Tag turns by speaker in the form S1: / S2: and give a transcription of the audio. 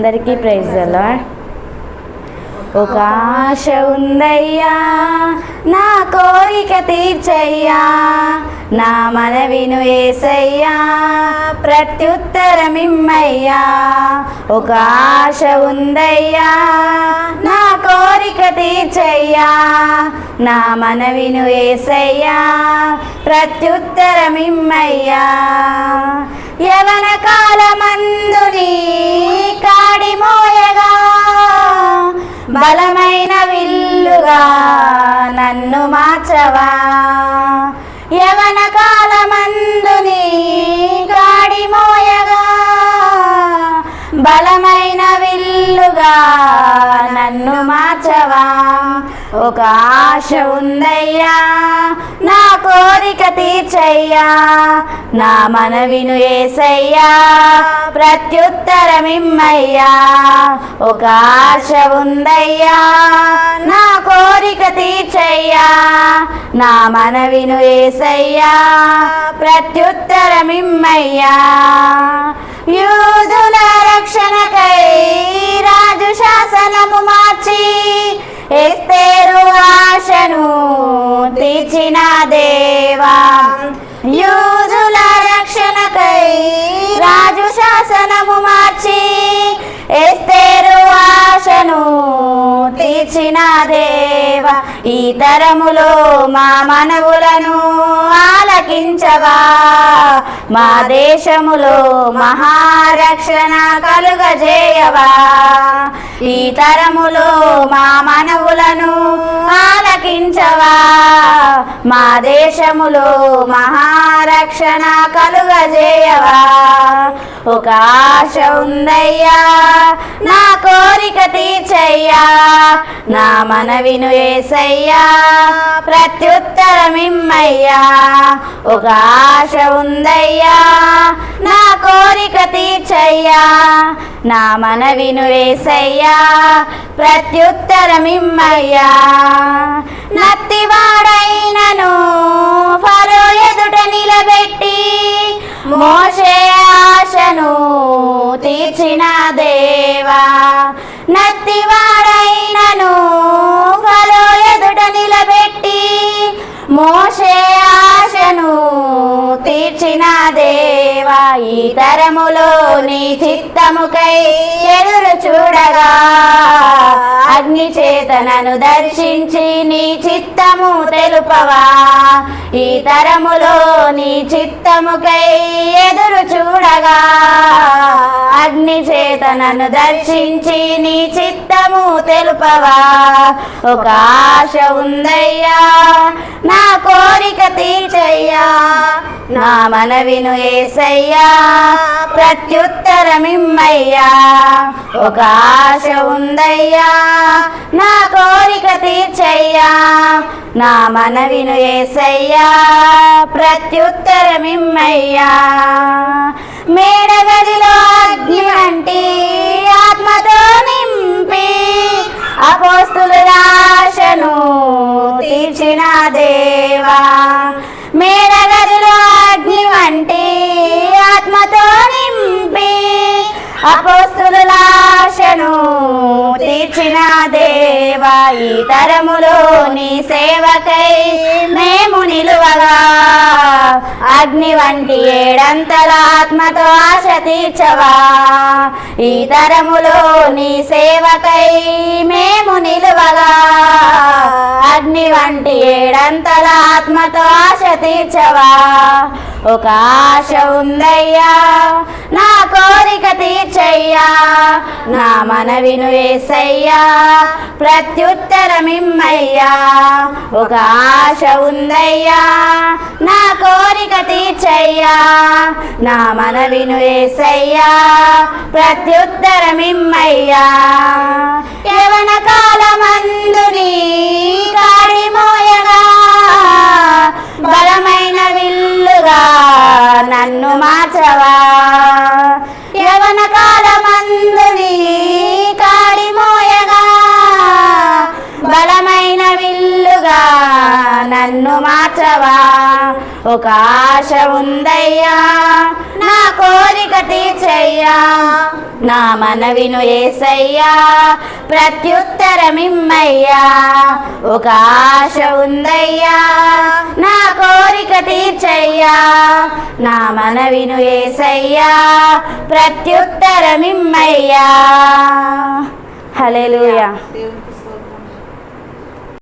S1: అందరికీ praise the lord. ఒక ఆశ ఉందయ్యా, నా కోరిక తీర్చయ్యా, నా మనవిను యేసయ్యా, ప్రత్యుత్తరమిమ్మయ్యా. ఒక ఆశ ఉందయ్యా, నా కోరిక తీర్చయ్యా, నా మనవిను యేసయ్యా, ప్రత్యుత్తరమిమ్మయ్యా. యవన కాలమందుని కాడి మోయగా, బలమైన విల్లుగా నన్ను మార్చవా. యవన కాలమందుని కాడి మోయగా, బలమైన విల్లుగా నన్ను మార్చవా. ఒక ఆశ ఉందయ్యా, నా కోరిక తీర్చయ్యా, నా మనవిను యేసయ్యా, ప్రత్యుత్తరమిమ్మయ్యా. ఒక ఆశ ఉందయ్యా, నా కోరిక తీర్చయ్యా, నా మనవిను యేసయ్యా, ప్రత్యుత్తరమిమ్మయ్యా. యూదుల రక్షణకై రాజు శాసనము మార్చి, ఎస్తేరు ఆశను తీర్చిన దేవా. యూదుల రక్షణకై రాజు శాసనము మార్చి, ఎస్తేరు ఆశను తీర్చిన దేవా. ఈ తరములో మా మనవులను ఆలకించవా, మా దేశములో మహారక్షణ కలుగజేయవా. ఈ తరములో మా మనవులను ఆలకించవా, మా దేశములో మహారక్షణ కలుగజేయవా. ఒక ఆశ ఉందయ్యా, నా కోరిక తీర్చయ్యా, నా మనవిను యేసయ్యా, ప్రత్యుత్తరమిమ్మయ్యా. ఒక ఆశ ఉందయ్యా, నా కోరిక తీర్చయ్యా, నా మనవిను యేసయ్యా, ప్రత్యుత్తరమిమ్మయ్యా. నత్తివాడైనను ఫరో ఎదుట నిలబెట్టి, మోషే ఆశను తీర్చిన దేవా. నత్తివాడైనను ఫరో ఎదుట నిలబెట్టి, మోషే ఆశను తీర్చిన దేవా. ఈ తరములో నీ చిత్తముకై ఎదురు చూడగా, అగ్ని చేతనను దర్శించి నీ చిత్తము తెలుపవా. ఈ తరములో నీ చిత్తముకై ఎదురు చూడగా, అగ్ని చేతనను దర్శించి నీ చిత్తము తెలుపవా. ఒక ఆశ ఉందయ్యా, నా కోరిక తీర్చయ్యా, నా మనవిను యేసయ్యా, ప్రత్యుత్తరమిమ్మయ్యా. ఒక ఆశ ఉందయ్యా, నా కోరిక తీర్చయ్యా, నా మనవిను యేసయ్యా, ప్రత్యుత్తరమిమ్మయ్యా. మేడగదిలో అగ్ని వంటి ఆత్మతో నింపి, అపోస్తుల ఆశను తీర్చిన దేవా. మేడగదిలో అగ్ని వంటి ఆత్మతో నింపి, అపోస్తుల ఆశను తీర్చిన దేవా. ఈ తరములో నీ సేవకై మేము నిలువగా, అగ్ని వంటి ఏడంతల ఆత్మతో ఆశ తీర్చవా. ఈ తరములో నీ సేవకై మేము నిలువగా, అగ్ని వంటి ఏడంతల ఆత్మతో ఆశ తీర్చవా. ఒక ఆశ ఉందయ్యా, నా కోరిక తీర్చయ్యా, నా మనవిను యేసయ్యా, ప్రత్యుత్తరమిమ్మయ్యా. ఒక ఆశ ఉందయ్యా, నా కోరిక తీర్చయ్యా, నా మనవిను యేసయ్యా, ప్రత్యుత్తరమిమ్మయ్యా. యవన కాలమందుని కాడి మోయగా, బలమైన విల్లుగా నన్ను మార్చవా. యవన కాలమందుని కాడి మోయగా, బలమైన విల్లుగా నన్ను మార్చవా. ఒక ఆశ ఉందయ్యా, నా కోరిక తీర్చయ్యా నా మనవిను యేసయ్యా ప్రత్యుత్తరమిమ్మయ్యా ఒక ఆశ ఉందయ్యా నా కోరిక తీర్చయ్యా నా మనవిను యేసయ్యా ప్రత్యుత్తరమిమ్మయ్యా హల్లెలూయా.